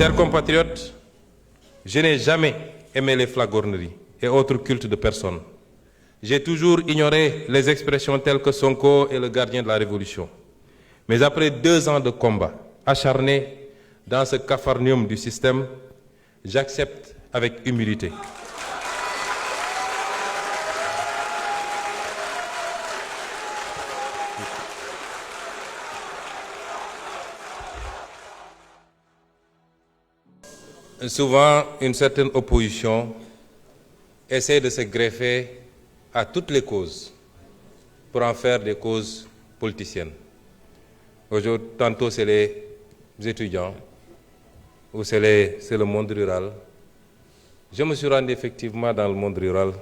Chers compatriotes, je n'ai jamais aimé les flagorneries et autres cultes de personnes. J'ai toujours ignoré les expressions telles que Sonko est le gardien de la Révolution. Mais après 2 ans de combat acharné dans ce capharnaüm du système, j'accepte avec humilité. Souvent, une certaine opposition essaie de se greffer à toutes les causes pour en faire des causes politiciennes. Aujourd'hui, tantôt c'est les étudiants ou c'est le monde rural. Je me suis rendu effectivement dans le monde rural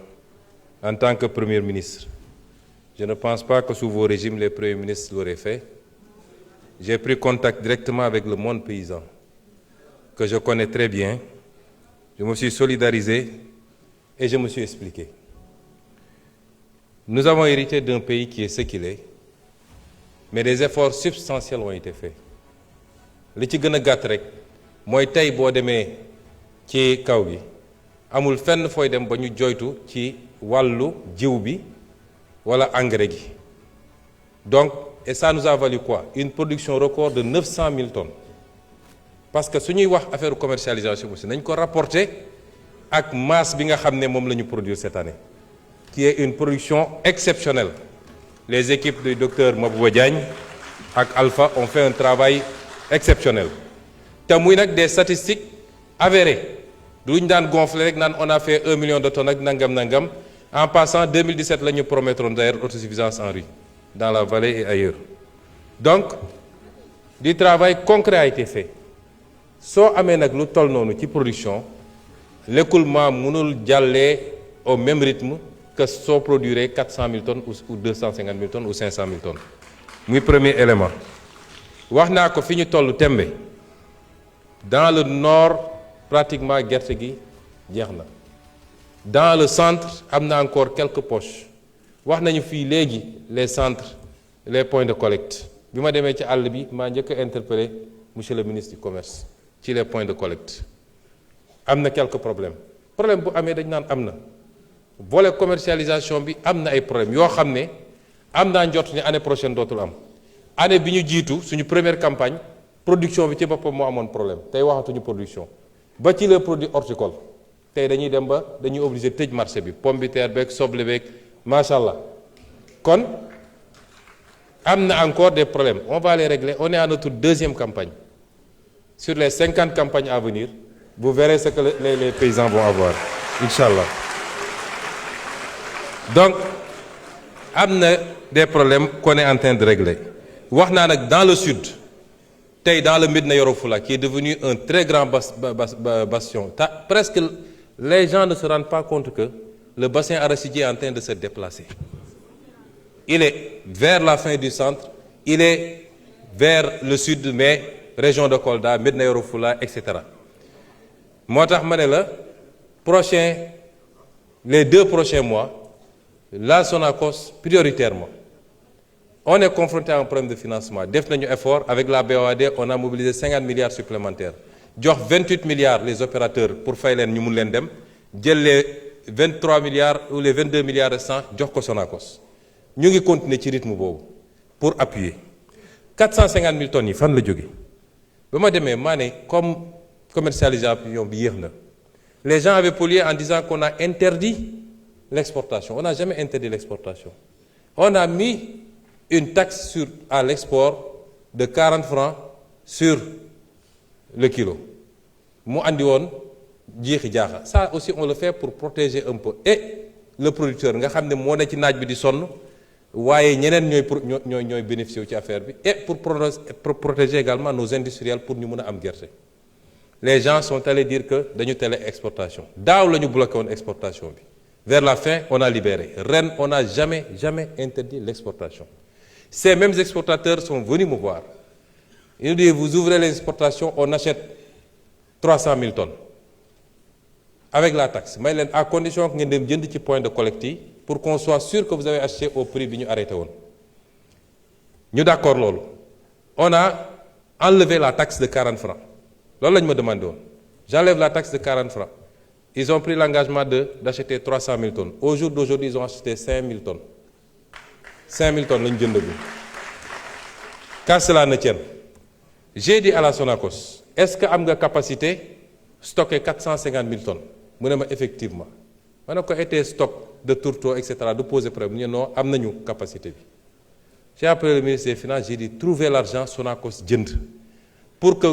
en tant que Premier ministre. Je ne pense pas que sous vos régimes, les premiers ministres l'auraient fait. J'ai pris contact directement avec le monde paysan, que je connais très bien. Je me suis solidarisé et je me suis expliqué. Nous avons hérité d'un pays qui est ce qu'il est, mais des efforts substantiels ont été faits. li ci gën a gàtt rek mooy tey boo demee ci kaw gi amul fenn fooy dem ba ñu joytu ci wàllu jiw bi wala engrais gi. Donc, et ça nous a valu quoi? Une production record de 900 000 tonnes. Parce que su ñuy wax affaire commercialisation aussi nañ ko rapporter ak masse bi nga xam ne moom la ñu produire cette année, qui est une production exceptionnelle. Les équipes du docteur Mabouba Diagne ak Alpha ont fait un travail exceptionnel. te muy nag des statistiques avérées duñ daan gonfler rek naan on a fait 1 million de tonnes ak nangam. En passant, 2017 la ñu promettroon d'ailleurs autosuffisance en riz dans la vallée et ailleurs. Donc du travail concret a été fait. soo amee nag lu toll noonu ci production, l'écoulement mënul jàllee au même rythme que soo produire 400 000 tonnes ou 250 000 tonnes ou 500 000 tonnes. muy premier élément. wax naa ko fi ñu toll tembe dans le nord pratiquement gerte gi jeex na. Dans le centre am na encore quelques poches. wax nañu fii léegi les centres les points de collecte. bi ma demee ci àll bi maa njëkk a interpellé monsieur le ministre du commerce ci les points de collecte. am na quelques problèmes bu amee dañ naan am na volet commercialisation bi am na ay problèmes yoo xam ne am naa njort ne année prochaine dootul am. année bi ñu jiitu suñu première campagne production bi ci boppam moo amoon problème tey waxatuñu production ba ci les produits horticoles tey dañuy dem ba dañuy obligé tëj marché bi pomme de terre beeg soble beeg macha allah. kon am na encore des problèmes on va les régler. On est à notre deuxième campagne. Sur les 50 campagnes à venir, vous verrez ce que les paysans vont avoir, Inch'Allah. Donc, il y a des problèmes qu'on est en train de régler. Dans le sud, dans le Médina Yoro Foulah, qui est devenu un très grand bastion, presque les gens ne se rendent pas compte que le bassin arachidier est en train de se déplacer. Il est vers la fin du centre, il est vers le sud, mais région de Kolda, Médina Yoro Foulah, etc. moo tax ma ne la les 2 prochains mois la Sonacos prioritairement on est confronté à un problème de financement. Def nañu effort avec la BOAD, on a mobilisé 50 milliards supplémentaires jox 28 milliards les opérateurs pour fay leen ñu mun leen dem jël les 23 milliards ou les 22 milliards restants jox ko Sonacos. ñu ngi continuer ci rythme boobu pour appuyer 450 000 tonnes yi fan la jóge ba ma demee maa ne comme commercialisation bi yéex na. Les gens avaient pollué en disant qu'on a interdit l'exportation. On n'a jamais interdit l'exportation. On a mis une taxe à l'export de 40 francs sur le kilo. Mu andi woon jiixi jaaxa. Ça aussi on le fait pour protéger un peu et le producteur nga xam ne moo ne ci naaj bi di sonn waaye ñeneen ñooy bénéficier ci affaire bi et pour protéger également nos industriels pour ñu mën a am gerte. Les gens sont allés dire que dañu télé exportation daaw la ñu bloqué woon exportation bi vers la fin on a libéré ren on n'a jamais interdit l'exportation. Ces mêmes exportateurs sont venus me voir. Ils nous disent vous ouvrez les exportations, on achète 300 000 tonnes avec la taxe may leen à condition que ngeen dem jënd ci point de collecte yi pour qu'on soit sûr que vous avez acheté au prix bi ñu arrêté woon. ñu d'accord loolu on a enlevé la taxe de 40 francs loolu la ñu ma demandé woon j'enlève la taxe de 40 francs ils ont pris l'engagement d'acheter 300 000 tonnes au jour d'aujourd'hui ils ont acheté 5 000 tonnes 5 000 tonnes la ñu jëndagul. Qu'à cela ne tienne j'ai dit à la Sonacos est-ce que am nga capacité stocker 450 000 tonnes mu ne ma effectivement ma ne ko été stock de tourteaux et cetera du poser problème ñu non am nañu capacité bi. J'ai appelé le ministre des Finances j'ai dit trouver l'argent Sonacos jënd pour que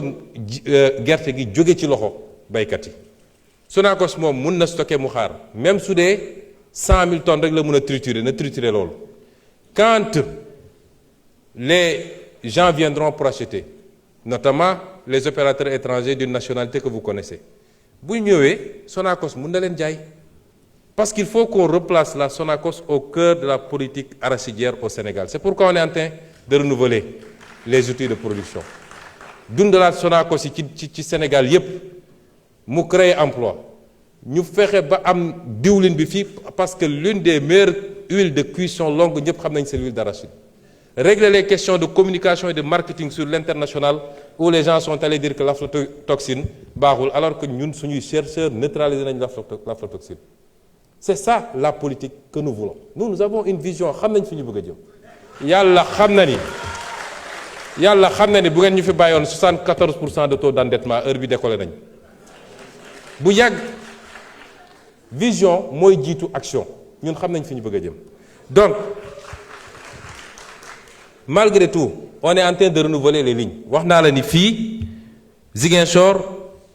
gerte gi jóge ci loxo baykat yi Sonacos moom mun na stocker mu xaar même su dee 100 000 tonnes rek la mun a triturer na triturer loolu quand les gens viendront pour acheter notamment les opérateurs étrangers d'une nationalité que vous connaissez bu ñëwee Sonacos mun na leen jaay parce qu'il faut qu'on replace la Sonacos au cœur de la politique arachidière au Sénégal c'est pourquoi on est en train de renouveler les outils de production dundalaat Sonacos yi ci Sénégal yépp mu créer emploi ñu fexe ba am diwlin bi fii parce que l'une des meilleures huiles de cuisson longue ñëpp xam nañ c'est l'huile d'arachide régler les questions de communication et de marketing sur l'international où les gens sont allés dire que l'aflatoxine baaxul alors que ñun suñuy chercheurs neutraliser nañ l'aflatoxine c'est ça la politique que nous voulons nous avons une vision xam nañ fi ñu bëgg a jëm yàlla xam na ni bu ngeen ñu fi bàyyoon 74% de taux d'endettement heure bi décollé nañ bu yàgg vision mooy jiitu action ñun xam nañ fi ñu bëgg a jëm donc malgré tout on est en train de renouveler les lignes wax naa la ni fii Ziguinchor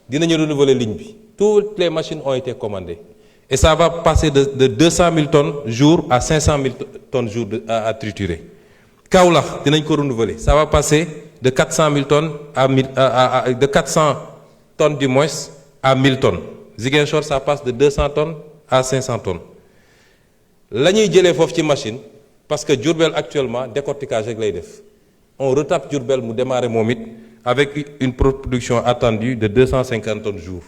dinañu renouveler ligne bi toutes les machines ont été commandées et ça va passer de 200 000 tonnes jour à 500 000 tonnes jour à triturer Kaolack dinañ ko renouveler ça va passer de 400 000 tonnes de 400 tonnes du moins à 1000 tonnes Ziguinchor ça passe de 200 tonnes à 500 tonnes la ñuy jëlee foofu ci machine parce que Diourbel actuellement décortiquage rek lay def on retape Diourbel mu démarrer moom it avec une production attendue de 250 tonnes jour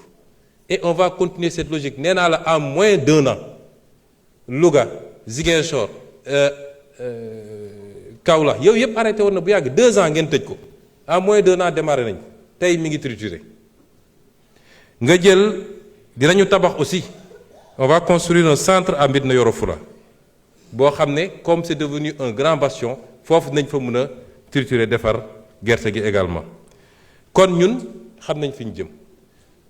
et on va continuer cette logique nee naa la en moins d'1 an Louga Ziguinchor Kaolack yow yëpp arrêté woon na bu yàgg 2 ans ngeen tëj ko en moins d'1 an démarré nañ tey mi ngi trituré nga jël dinañu tabax aussi on va construire un centre à Médina Yoro Foulah boo xam ne comme c'est devenu un grand bastion foofu nañ fa mën a triturer defar gerte gi également kon ñun xam nañ fi ñu jëm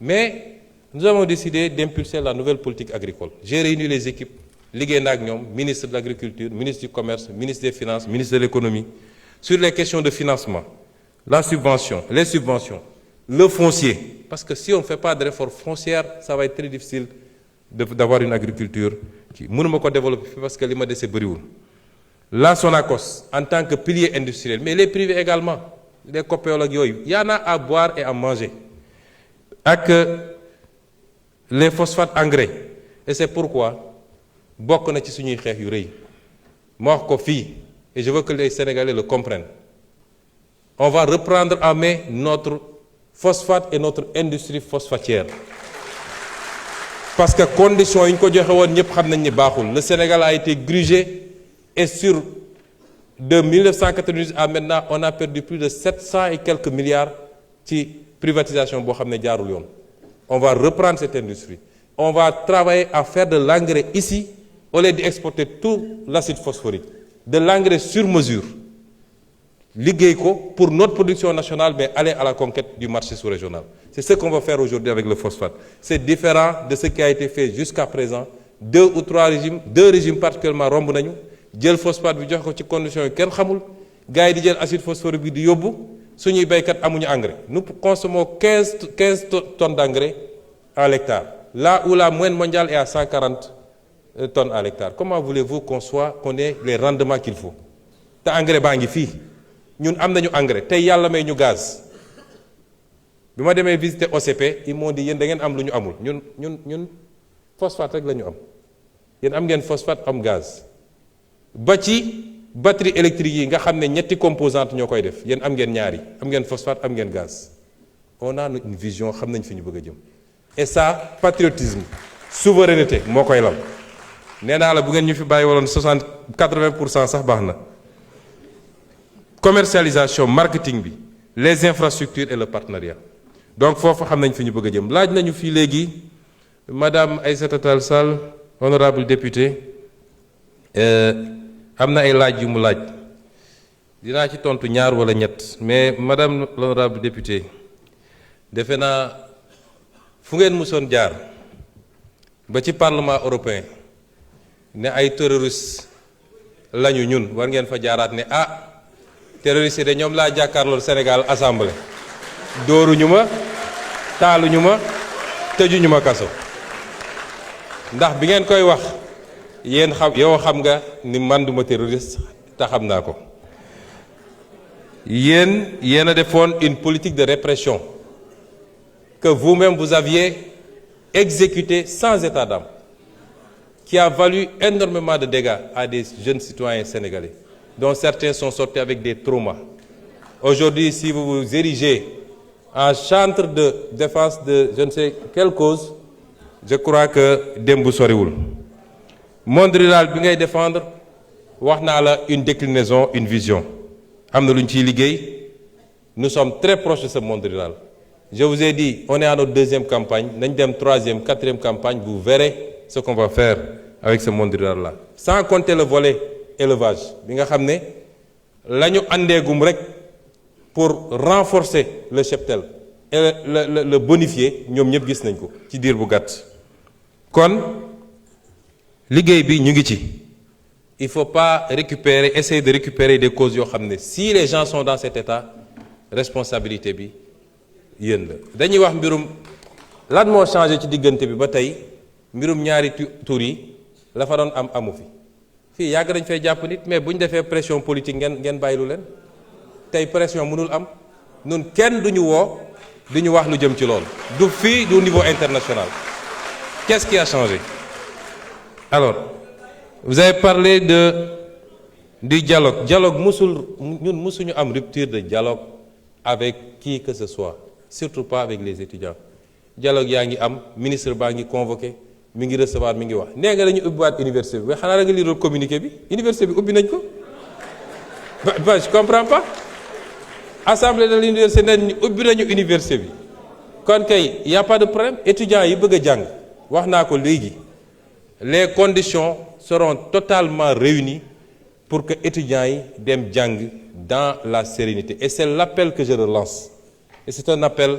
mais nous avons décidé d'impulser la nouvelle politique agricole j'ai réuni les équipes liggéey na ak ñoom ministre de l'agriculture ministre du commerce ministre des finances ministre de l'économie sur les questions de financement la subvention les subventions le foncier parce que si on ne fait pas de réforme foncière ça va être très difficile d'avoir une agriculture qui mënuma ko développer parce que li ma dese bëriwul la Sonacos en tant que pilier industriel mais les privés également les coopératives ak yooyu y en a à boire et à manger ak les phosphates engrais et c'est pourquoi bokk na ci suñuy xeex yu rëy ma wax ko fii et je veux que les Sénégalais le comprennent on va reprendre en main notre phosphate et notre industrie phosphatière parce que conditions yi ñu ko joxe woon ñëpp xam nañ ni baaxul le Sénégal a été grugé et sur de 1998 à maintenant on a perdu plus de 700 et quelques milliards ci privatisation boo xam ne jaarul yoon on va reprendre cette industrie on va travailler à faire de l'engrais ici au lieu d'exporter tout l'acide phosphorique de l'engrais sur mesure liggéey ko pour notre production nationale mais aller à la conquête du marché sous-régional c'est ce qu'on va faire aujourd'hui avec le phosphate c'est différent de ce qui a été fait jusqu'à présent 2 ou 3 régimes 2 régimes particulièrement romb nañu jël phosphate bi jox ko ci conditions yi kenn xamul gars yi di jël acide phosphorique bi di yóbbu suñuy béykat amuñu engrais nous consommons 15 tonnes d'engrais à l'hectare là où la moyenne mondiale est à 140 tonnes à l'hectare comment voulez-vous qu'on ait les rendements qu'il faut te engrais baa ngi fii ñun am nañu engrais tey yàlla may ñu gaz bi ma demee visiter OCP ils m'ont dit yéen da ngeen am lu ñu amul ñun phosphate rek la ñu am yéen am ngeen phosphate am gaz ba ci batterie électrique yi nga xam ne ñetti composantes ñoo koy def yéen am ngeen ñaari am ngeen phosphate am ngeen gaz on a une vision xam nañ fi ñu bëgg a jëm et ça patriotisme souveraineté moo koy lal nee naa la bu ngeen ñu fi bàyyi waloon 80% sax baax na commercialisation marketing bi les infrastructures et le partenariat donc foofu xam nañ fi ñu bëgg a jëm. laaj nañu fii léegi madame Aïssata Tall Sall honorable député am na ay laaj yu mu laaj dinaa ci tontu ñaar wala ñett mais madame l'honorable député defe naa fu ngeen mësoon jaar ba ci parlement européen ne ay terroristes lañu ñun war ngeen fa jaaraat ne ah terroristes yi de ñoom laa jàkkaarlool Sénégal assemblée dóoruñu ma taaluñu ma tëjuñu ma kaso ndax bi ngeen koy wax yéen yow xam nga ni man duma terroriste te xam naa ko yéen a defoon une politique de répression que vous-même vous aviez exécutée sans état d'âme qui a valu énormément de dégâts à des jeunes citoyens sénégalais dont certains sont sortis avec des traumas. Aujourd'hui, si vous vous érigez en chantre de défense de je ne sais quelle cause, je crois que démb soriwul. Monde rural bi ngay défendre wax naa la une déclinaison, une vision. Am na lu ñu ciy liggéey. Nous sommes très proches de ce monde rural. Je vous ai dit, on est à notre deuxième campagne, nañ dem troisième, quatrième campagne, vous verrez ce qu'on va faire avec ce monde rural-là. Sans compter le volet élevage bi nga xam ne la ñu àndeegum rek pour renforcer le cheptel et le bonifier ñoom ñëpp gis nañ ko ci diir bu gàtt. kon liggéey bi ñu ngi ci. Il faut pas essayer de récupérer des causes yoo xam ne si les gens sont dans cet état responsabilité bi yéen la. dañuy wax mbirum lan moo changé ci diggante bi ba tey mbirum ñaari tur yi la fa doon am amu fi fii yàgg dañ fay jàpp nit mais bu ñu defee pression politique ngeen bàyyilu leen tey pression mënul am nun kenn duñu woo duñu wax lu jëm ci loolu du fii du niveau international. Qu'est-ce qui a changé? Alors vous avez parlé du dialogue. Dialogue ñun musuñu am rupture de dialogue avec qui que ce soit, surtout pas avec les étudiants. Dialogue yaa ngi am ministre baa ngi convoqué mi ngi recevoir mi ngi wax nee nga dañu ubbiwaat université bi mais xanaa da nga lire communiqué bi université bi ubbi nañ ko ba je comprends pas. Assemblée de l'université nañ ubbi nañu université bi kon kay y a pas de problème. Étudiants yi bëgg a jàng wax naa ko léegi les conditions seront totalement réunies pour que étudiants yi dem jàng dans la sérénité et c'est l'appel que je relance et c'est un appel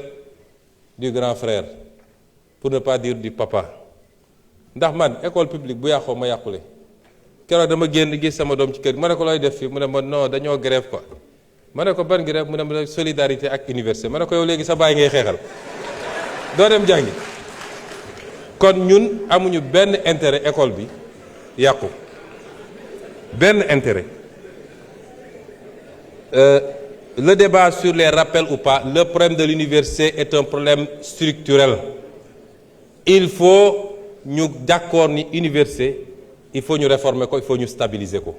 du grand frère pour ne pas dire du papa ndax man école publique bu yàqoo ma yàqule keroog dama génn gis sama doom ci kër ma ne ko looy def fii mu ne ma non dañoo grève quoi ma ne ko ban grève mu ne ma solidarité ak université ma ne ko yow léegi sa baay ngay xeexal doo dem jàngi. kon ñun amuñu benn intérêt école bi yàqu benn intérêt. Le débat sur les rappels ou pas, le problème de l'université est un problème structurel. Il faut ñu d'accord ni université il faut ñu réformer ko il faut ñu stabiliser ko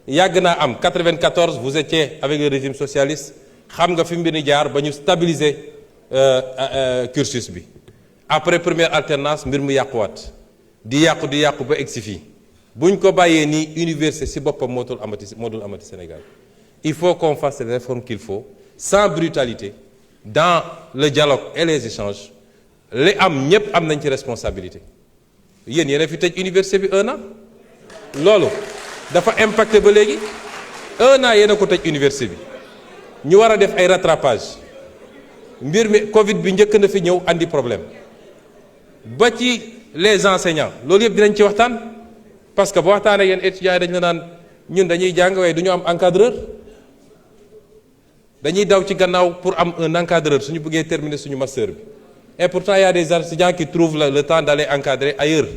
yàgg naa am 94 vous étiez avec le régime socialiste xam nga fi mbir ni jaar ba ñu stabiliser cursus bi après première alternance mbir mu yàquwaat di yàqu ba egsi fii buñ ko bàyyee nii université si boppam moo dul amati Sénégal. Il faut qu'on fasse les réformes qu'il faut sans brutalité dans le dialogue et les échanges li am ñëpp am nañ ci responsabilité yéen a fi tëj université bi 1 an loolu dafa impacté ba léegi 1 an yéen a ko tëj université bi ñu war a def ay rattrapage mbir mi Covid bi njëkk na fi ñëw andi problème ba ci les enseignants loolu yëpp dinañ ci waxtaan parce que boo waxtaanee yéen étudiants yi dañ la naan ñun dañuy jàng waaye du ñu am encadreur. dañuy daw ci gannaaw pour am un encadreur suñu bëggee terminer suñu master bi et pourtant il y a des étudiants qui trouvent le temps d'aller encadrer ailleurs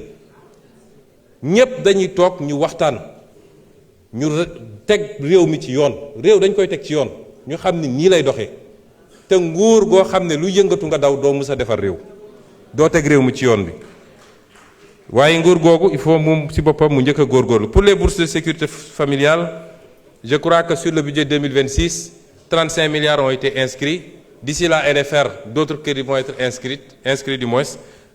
ñëpp dañuy toog ñu waxtaan ñu teg réew mi ci yoon réew dañ koy teg ci yoon ñu xam ni nii lay doxee te nguur goo xam ne lu yëngatu nga daw doo mus a defar réew doo teg réew mi ci yoon bi waaye nguur googu il faut moom ci boppam mu njëkk a góorgóorlu. Pour les bourses de sécurité familiale je crois que sur le budget 2026 35 milliards ont été inscrits. D'ici la NFR, d'autres crédits vont être inscrits du moins.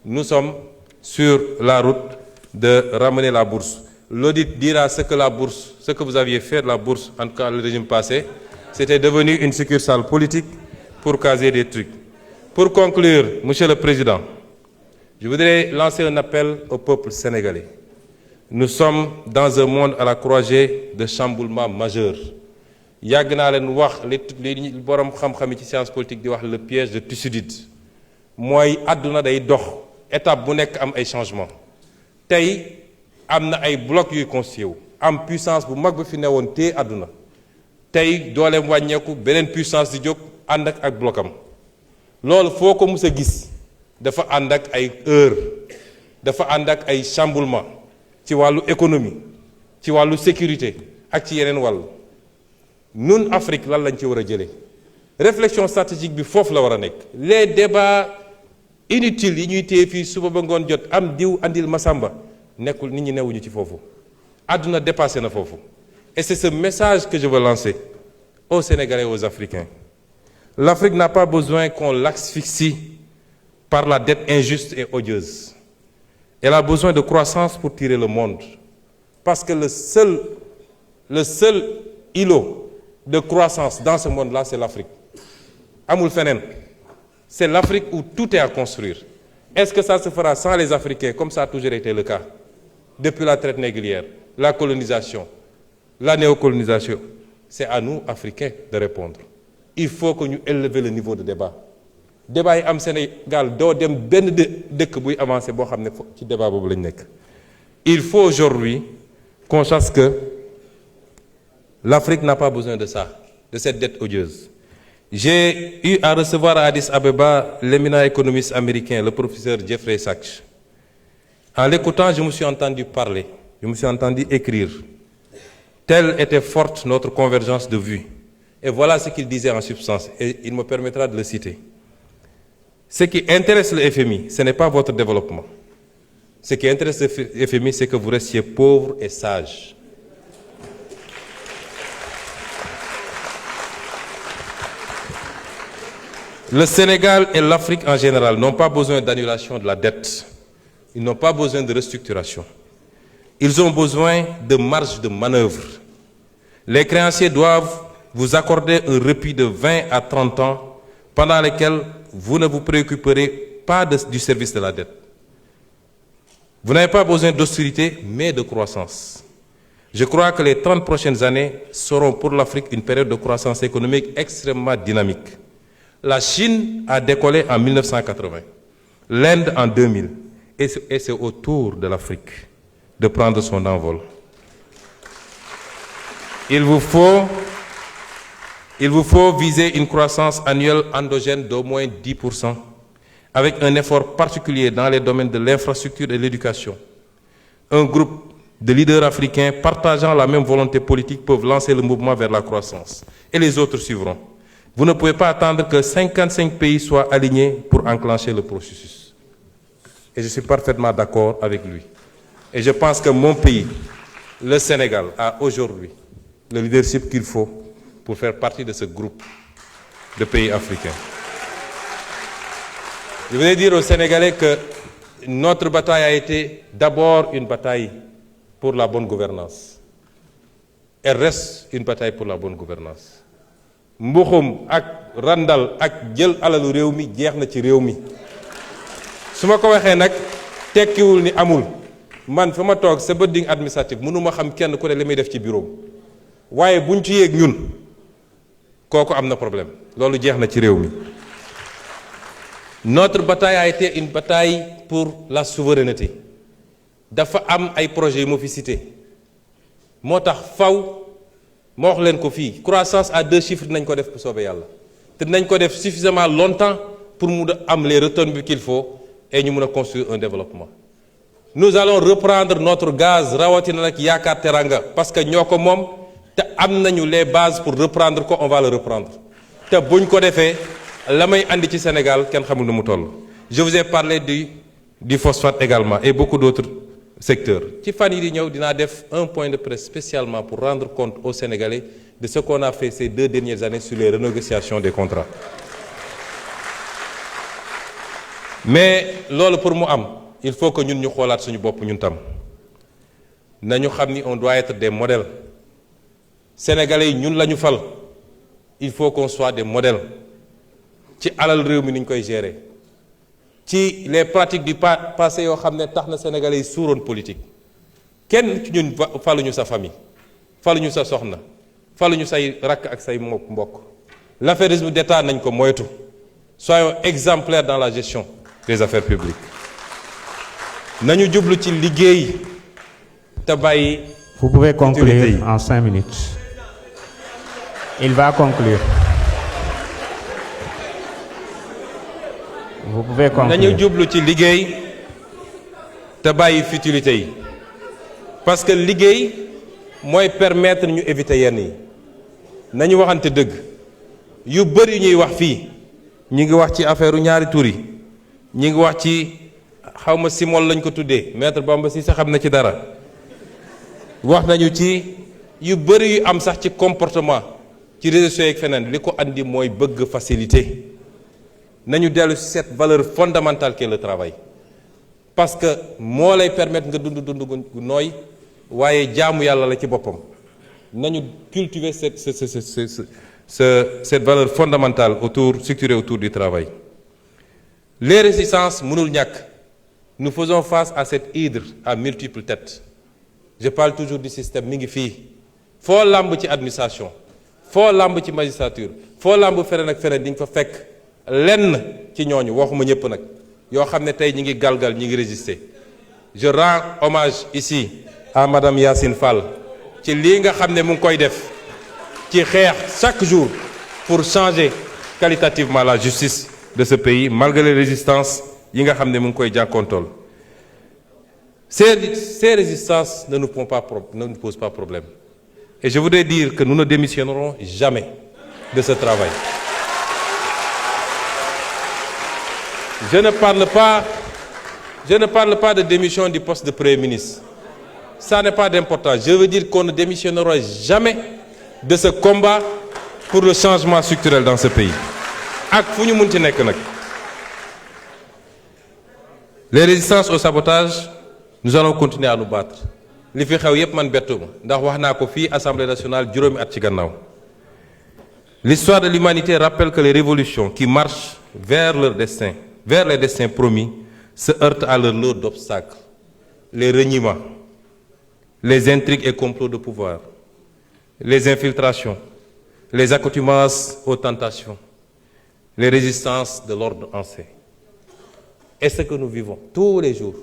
Nous sommes sur la route de ramener la bourse. L'audit dira ce que vous aviez fait de la bourse, en tout cas le régime passé, c'était devenu une succursale politique pour caser des trucs. Pour conclure, Monsieur le Président, je voudrais lancer un appel au peuple sénégalais. Nous sommes dans un monde à la croisée de chamboulements majeurs. yàgg naa leen wax li borom xam-xam yi ci science politique di wax le piège de Thucydide mooy àdduna day dox étape bu nekk am ay changement tey am na ay blocs yuy constitué wu am puissance bu mag bu fi newoon téye àdduna tey dooleem wàññeeku beneen puissance di jóg ànd ak blocam loolu foo ko mus a gis dafa ànd ak ay heure dafa ànd ak ay chamboulement ci wàllu économie ci wàllu sécurité ak ci yeneen wàll nun Afrique lan lañ ci war a jëlee réflexion stratégique bi foofu la war a nekk les débats inutiles yi ñuy téye fii suba ba ngoon jot am diw andil masamba nekkul nit ñi newuñu ci foofu àdduna dépassé na foofu et c'est ce message que je veux lancer aux Sénégalais et aux Africains. L'Afrique n'a pas besoin qu'on l'asphyxie par la dette injuste et odieuse. Elle a besoin de croissance pour tirer le monde. Parce que le seul îlot de croissance dans ce monde-là, c'est l'Afrique. Amul fenen. C'est l'Afrique où tout est à construire. Est-ce que ça se fera sans les Africains, comme ça a toujours été le cas, depuis la traite négrière, la colonisation, la néocolonisation? C'est à nous, Africains, de répondre. Il faut que nous élevions le niveau de débat. Débat yi am Sénégal doo dem benn dëkk buy avancer boo xam ne ci débat boobu lañ nekk. Il faut aujourd'hui qu'on sache que l'Afrique n'a pas besoin de ça, de cette dette odieuse. J'ai eu à recevoir à Addis Abeba l'éminent économiste américain, le professeur Jeffrey Sachs. En l'écoutant, je me suis entendu parler, je me suis entendu écrire. Telle était forte notre convergence de vues. Et voilà ce qu'il disait en substance, et il me permettra de le citer. Ce qui intéresse le FMI, ce n'est pas votre développement. Ce qui intéresse le FMI, c'est que vous restiez pauvres et sages. Le Sénégal et l'Afrique en général n'ont pas besoin d'annulation de la dette. Ils n'ont pas besoin de restructuration. Ils ont besoin de marge de manœuvre. Les créanciers doivent vous accorder un répit de 20 à 30 ans pendant lesquels vous ne vous préoccuperez pas du service de la dette. Vous n'avez pas besoin d'austérité, mais de croissance. Je crois que les 30 prochaines années seront pour l'Afrique une période de croissance économique extrêmement dynamique. La Chine a décollé en 1980, l'Inde en 2000, et c'est au tour de l'Afrique de prendre son envol. Il vous faut viser une croissance annuelle endogène d'au moins 10%, avec un effort particulier dans les domaines de l'infrastructure et de l'éducation. Un groupe de leaders africains partageant la même volonté politique peuvent lancer le mouvement vers la croissance, et les autres suivront. Vous ne pouvez pas attendre que 55 pays soient alignés pour enclencher le processus. Et je suis parfaitement d'accord avec lui. Et je pense que mon pays, le Sénégal, a aujourd'hui le leadership qu'il faut pour faire partie de ce groupe de pays africains. Je voudrais dire aux Sénégalais que notre bataille a été d'abord une bataille pour la bonne gouvernance. Elle reste une bataille pour la bonne gouvernance. Mbuxum ak randal ak jël alalu réew mi jeex na ci réew mi su ma ko waxee nag tekkiwul ni amul man fa ma toog sa building administratif mënuma xam kenn ku ne li muy def ci bureau waaye buñ ci yéeg ñun kooku am na problème loolu jeex na ci réew mi. Notre bataille a été une bataille pour la souveraineté dafa am ay projets yu ma fi cité moo tax faw ma wax leen ko fii croissance à 2 chiffres dinañ ko def bu soobee yàlla te dinañ ko def suffisamment longtemps pour mu am les retombées qu'il faut et ñu mun a construire un développement. Nous allons reprendre notre gaz rawatina nag yaakaar teranga parce que ñoo ko moom te am nañu les bases pour reprendre ko on va le reprendre te buñ ko defee la may andi ci Sénégal kenn xamul nu mu toll. Je vous ai parlé du phosphate également et beaucoup d'autres secteur. Ci fan yi di ñëw dinaa def un point de presse spécialement pour rendre compte aux Sénégalais de ce qu'on a fait ces 2 dernières années sur les renégociations des contrats. Mais loolu pour mu am il faut que ñun ñu xoolaat suñu bopp ñun tam nañu xam ni on doit être des modèles. Sénégalais yi ñun la ñu fal il faut qu'on soit des modèles ci alal réew mi ni ñu koy gérer ci les pratiques du passé yoo xam ne tax na sénégalais yi suuroon politique kenn ci ñun faluñu sa famille faluñu sa soxna faluñu say rakk ak say mbokk l'affairisme d'État nañ ko moytu soyons exemplaires dans la gestion des affaires publiques nañu jublu ci liggéey te bàyyi. Vous pouvez conclure en 5 minutes. Il va conclure. Vous pouvez conclure. nañu jublu ci liggéey te bàyyi futilité yi parce que liggéey mooy permettre ñu éviter yenn yi nañu waxante dëgg yu bëri ñuy wax fii ñi ngi wax ci affaire ñaari tur yi ñi ngi wax ci xawma simol lañ ko tuddee maître Bamba si sa xam na ci dara wax nañu ci yu bëri yu am sax ci comportement ci réseaux sociaux ak feneen li ko andi mooy bëgg facilité nañu dellu ci cette valeur fondamentale qu'est le travail parce que moo lay permettre nga dund gu nooy waaye jaamu yàlla la ci boppam nañu cultiver cette valeur fondamentale structurée autour du travail. Les résistances mënul ñàkk nous faisons face à cette hydre à multiples têtes je parle toujours du système mi ngi fii foo làmb ci administration foo làmb ci magistrature foo làmb feneen ak feneen di nga fa fekk lenn ci ñooñu waxuma ñëpp nag yoo xam ne tey ñi ngi galgal ñi ngi résister. Je rends hommage ici à madame Yacine Fall ci lii nga xam ne mu ngi koy def ci xeex chaque jour pour changer qualitativement la justice de ce pays malgré les résistances yi nga xam ne mu ngi koy jànkoontool. Ces résistances ne nous posent pas problème et je voudrais dire que nous ne démissionnerons jamais de ce travail. Je ne parle pas de démission du poste de Premier ministre. Ça n'est pas d'importance. Je veux dire qu'on ne démissionnera jamais de ce combat pour le changement structurel dans ce pays. Ak fu ñu mun ci nekk nag. Les résistances au sabotage, nous allons continuer à nous battre. Li fi xew yépp man bettuma ndax wax naa ko fii Assemblée nationale juróomi at ci gannaaw. L'histoire de l'humanité rappelle que les révolutions qui marchent vers les destins promis, se heurtent à leur lot d'obstacles. Les reniements, les intrigues et complots de pouvoir, les infiltrations, les accoutumances aux tentations, les résistances de l'ordre ancien. Et ce que nous vivons tous les jours.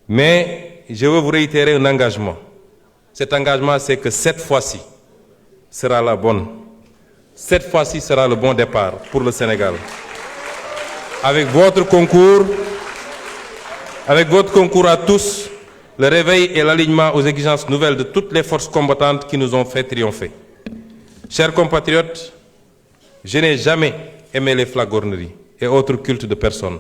Mais je veux vous réitérer un engagement. Cet engagement, c'est que cette fois-ci sera la bonne. Cette fois-ci sera le bon départ pour le Sénégal. Avec votre concours à tous, le réveil et l'alignement aux exigences nouvelles de toutes les forces combattantes qui nous ont fait triompher. Chers compatriotes, je n'ai jamais aimé les flagorneries et autres cultes de personnes.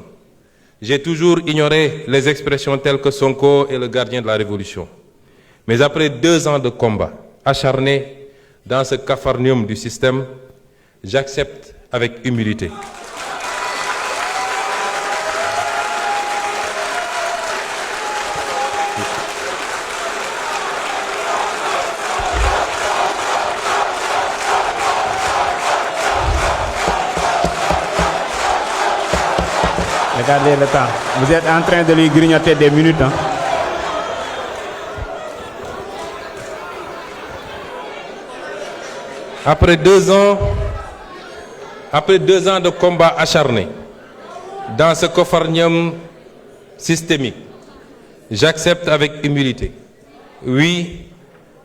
J'ai toujours ignoré les expressions telles que Sonko est le gardien de la Révolution. Mais après 2 ans de combat acharné dans ce capharnaüm du système, j'accepte avec humilité. Regardez le temps. Vous êtes en train de lui grignoter des minutes. Hein? Après 2 ans de combat acharné dans ce capharnaüm systémique, j'accepte avec humilité. Oui,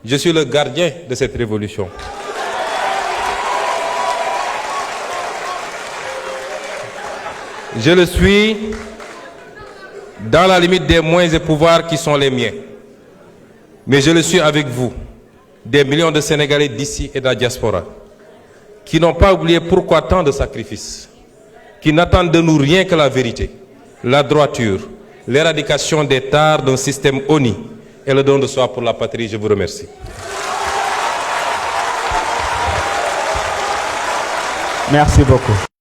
je suis le gardien de cette révolution. Je le suis dans la limite des moyens et pouvoirs qui sont les miens. Mais je le suis avec vous, des millions de Sénégalais d'ici et de la diaspora, qui n'ont pas oublié pourquoi tant de sacrifices, qui n'attendent de nous rien que la vérité, la droiture, l'éradication des tares d'un système honni et le don de soi pour la patrie. Je vous remercie. Merci beaucoup.